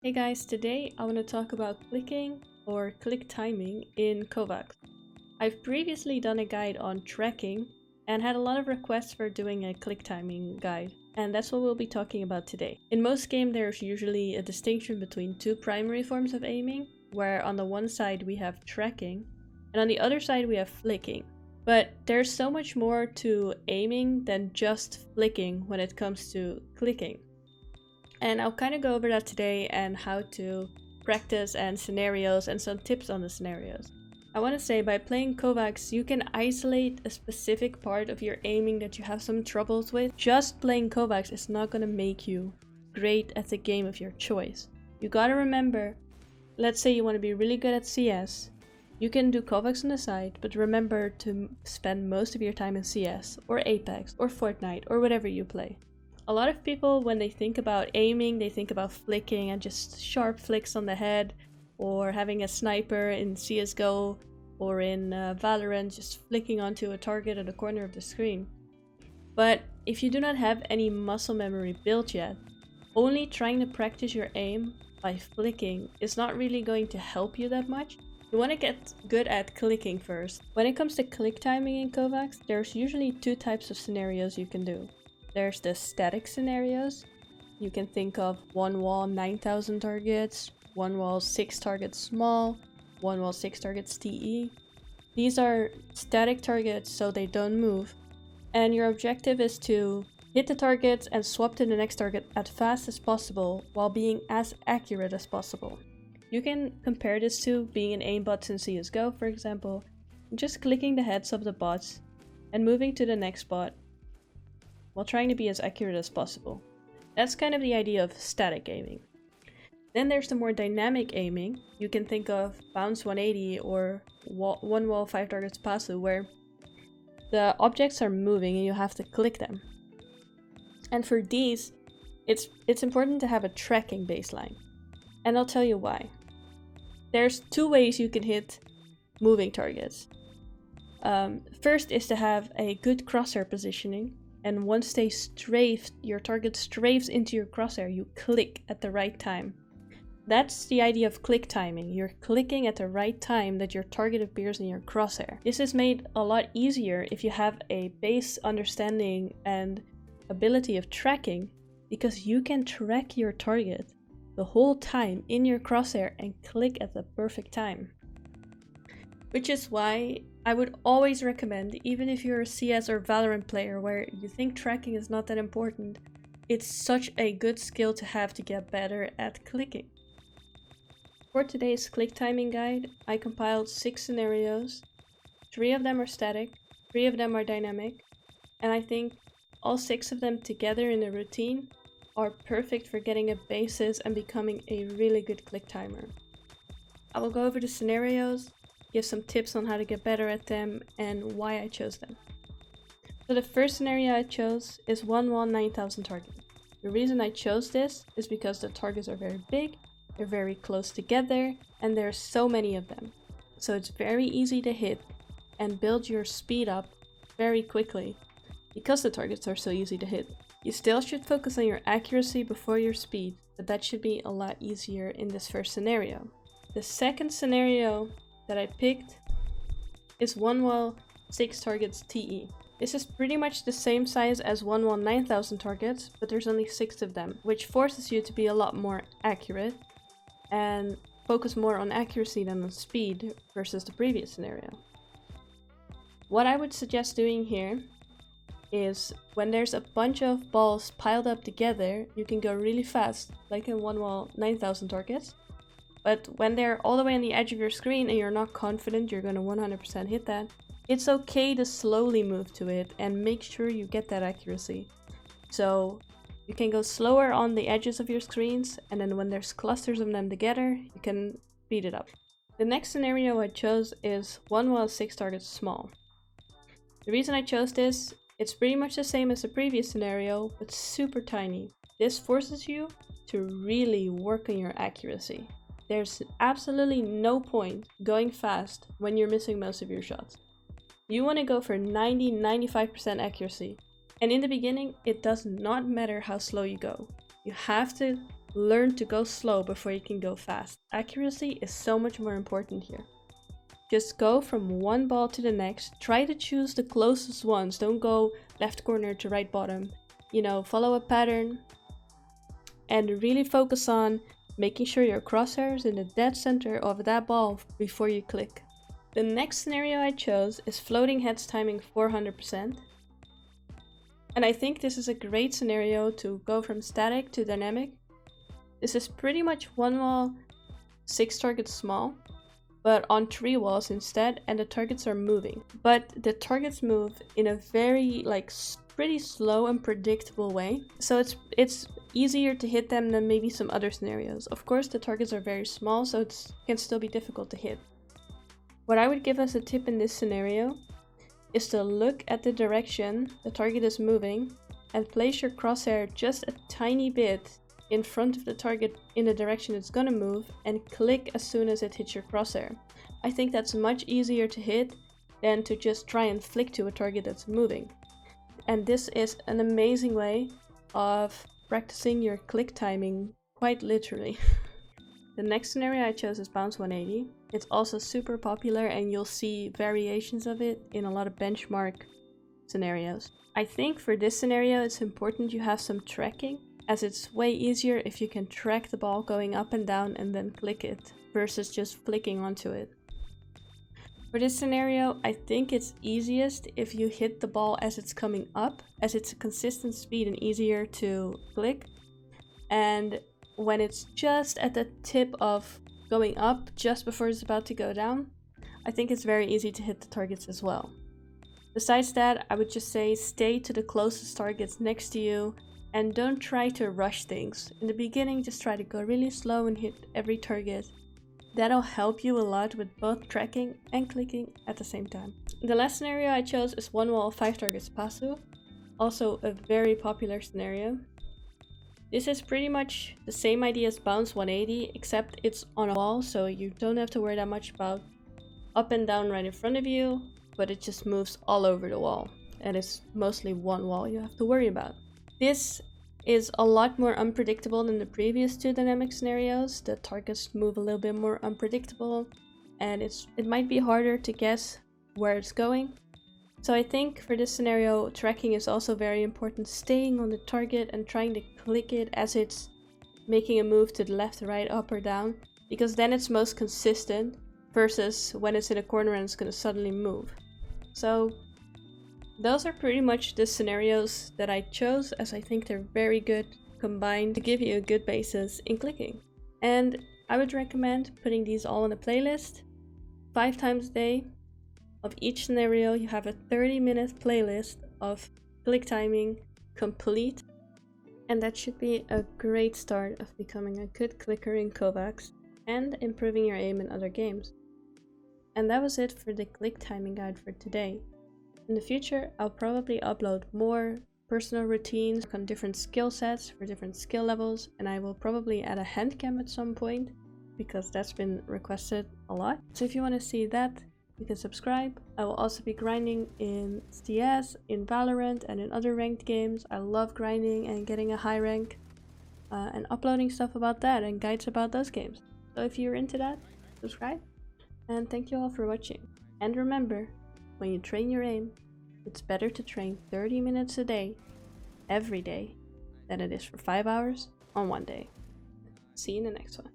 Hey guys, today I want to talk about clicking or click timing in KovaaK. I've previously done a guide on tracking and had a lot of requests for doing a click timing guide, and that's what we'll be talking about today. In most games there's usually a distinction between two primary forms of aiming, where on the one side we have tracking and on the other side we have flicking. But there's so much more to aiming than just flicking when it comes to clicking. And I'll kind of go over that today and how to practice and scenarios and some tips on the scenarios. I want to say by playing KovaaK, you can isolate a specific part of your aiming that you have some troubles with. Just playing KovaaK is not going to make you great at the game of your choice. You gotta remember, let's say you want to be really good at CS. You can do KovaaK on the side, but remember to spend most of your time in CS or Apex or Fortnite or whatever you play. A lot of people, when they think about aiming, they think about flicking and just sharp flicks on the head, or having a sniper in CSGO or in Valorant just flicking onto a target at the corner of the screen. But if you do not have any muscle memory built yet, only trying to practice your aim by flicking is not really going to help you that much. You want to get good at clicking first. When it comes to click timing in KovaaK, there's usually two types of scenarios you can do. There's the static scenarios. You can think of one wall 9,000 targets, one wall 6 targets small, one wall 6 targets TE. These are static targets, so they don't move. And your objective is to hit the targets and swap to the next target as fast as possible while being as accurate as possible. You can compare this to being an aimbot in CSGO, for example, just clicking the heads of the bots and moving to the next bot while trying to be as accurate as possible. That's kind of the idea of static aiming. Then there's the more dynamic aiming. You can think of bounce 180 or one wall 5 targets pasu, where the objects are moving and you have to click them. And for these, it's important to have a tracking baseline. And I'll tell you why. There's two ways you can hit moving targets. First is to have a good crosshair positioning. And once they strafe, your target strafes into your crosshair, you click at the right time. That's the idea of click timing. You're clicking at the right time that your target appears in your crosshair. This is made a lot easier if you have a base understanding and ability of tracking, because you can track your target the whole time in your crosshair and click at the perfect time. Which is why I would always recommend, even if you're a CS or Valorant player where you think tracking is not that important, it's such a good skill to have to get better at clicking. For today's click timing guide, I compiled 6 scenarios. 3 of them are static, 3 of them are dynamic, and I think all 6 of them together in a routine are perfect for getting a basis and becoming a really good click timer. I will go over the scenarios, give some tips on how to get better at them and why I chose them. So the first scenario I chose is one wall 9,000 targets. The reason I chose this is because the targets are very big, they're very close together, and there's so many of them. So it's very easy to hit and build your speed up very quickly because the targets are so easy to hit. You still should focus on your accuracy before your speed, but that should be a lot easier in this first scenario. The second scenario that I picked is one wall 6 targets TE. This is pretty much the same size as one wall 9,000 targets, but there's only 6 of them, which forces you to be a lot more accurate and focus more on accuracy than on speed versus the previous scenario. What I would suggest doing here is when there's a bunch of balls piled up together, you can go really fast, like in one wall 9,000 targets. But when they're all the way on the edge of your screen and you're not confident you're going to 100% hit that, it's okay to slowly move to it and make sure you get that accuracy. So you can go slower on the edges of your screens, and then when there's clusters of them together, you can speed it up. The next scenario I chose is one wall 6 targets small. The reason I chose this, it's pretty much the same as the previous scenario, but super tiny. This forces you to really work on your accuracy. There's absolutely no point going fast when you're missing most of your shots. You want to go for 90-95% accuracy. And in the beginning, it does not matter how slow you go. You have to learn to go slow before you can go fast. Accuracy is so much more important here. Just go from one ball to the next. Try to choose the closest ones. Don't go left corner to right bottom. You know, follow a pattern and really focus on making sure your crosshair is in the dead center of that ball before you click. The next scenario I chose is floating heads timing 400%. And I think this is a great scenario to go from static to dynamic. This is pretty much one wall, 6 targets small, but on 3 walls instead, and the targets are moving. But the targets move in a very pretty slow and predictable way. So it's easier to hit them than maybe some other scenarios. Of course, the targets are very small, so it can still be difficult to hit. What I would give as a tip in this scenario is to look at the direction the target is moving and place your crosshair just a tiny bit in front of the target in the direction it's gonna move and click as soon as it hits your crosshair. I think that's much easier to hit than to just try and flick to a target that's moving. And this is an amazing way of practicing your click timing, quite literally. The next scenario I chose is bounce 180. It's also super popular and you'll see variations of it in a lot of benchmark scenarios. I think for this scenario it's important you have some tracking, as it's way easier if you can track the ball going up and down and then click it versus just flicking onto it. For this scenario, I think it's easiest if you hit the ball as it's coming up, as it's a consistent speed and easier to click. And when it's just at the tip of going up, just before it's about to go down, I think it's very easy to hit the targets as well. Besides that, I would just say stay to the closest targets next to you and don't try to rush things. In the beginning, just try to go really slow and hit every target. That'll help you a lot with both tracking and clicking at the same time. The last scenario I chose is one wall, 5 targets passive. Also a very popular scenario. This is pretty much the same idea as bounce 180, except it's on a wall, so you don't have to worry that much about up and down right in front of you, but it just moves all over the wall. And it's mostly one wall you have to worry about. This is a lot more unpredictable than the previous 2 dynamic scenarios. The targets move a little bit more unpredictable, and it might be harder to guess where it's going. So I think for this scenario, tracking is also very important, staying on the target and trying to click it as it's making a move to the left, right, up or down, because then it's most consistent versus when it's in a corner and it's going to suddenly move. So those are pretty much the scenarios that I chose, as I think they're very good combined to give you a good basis in clicking. And I would recommend putting these all in a playlist 5 times a day. Of each scenario, you have a 30-minute playlist of click timing complete. And that should be a great start of becoming a good clicker in KovaaK and improving your aim in other games. And that was it for the click timing guide for today. In the future, I'll probably upload more personal routines on different skill sets for different skill levels, and I will probably add a hand cam at some point because that's been requested a lot. So if you want to see that, you can subscribe. I will also be grinding in CS, in Valorant, and in other ranked games. I love grinding and getting a high rank and uploading stuff about that and guides about those games. So if you're into that, subscribe, and thank you all for watching. And remember, when you train your aim, it's better to train 30 minutes a day, every day, than it is for 5 hours on one day. See you in the next one.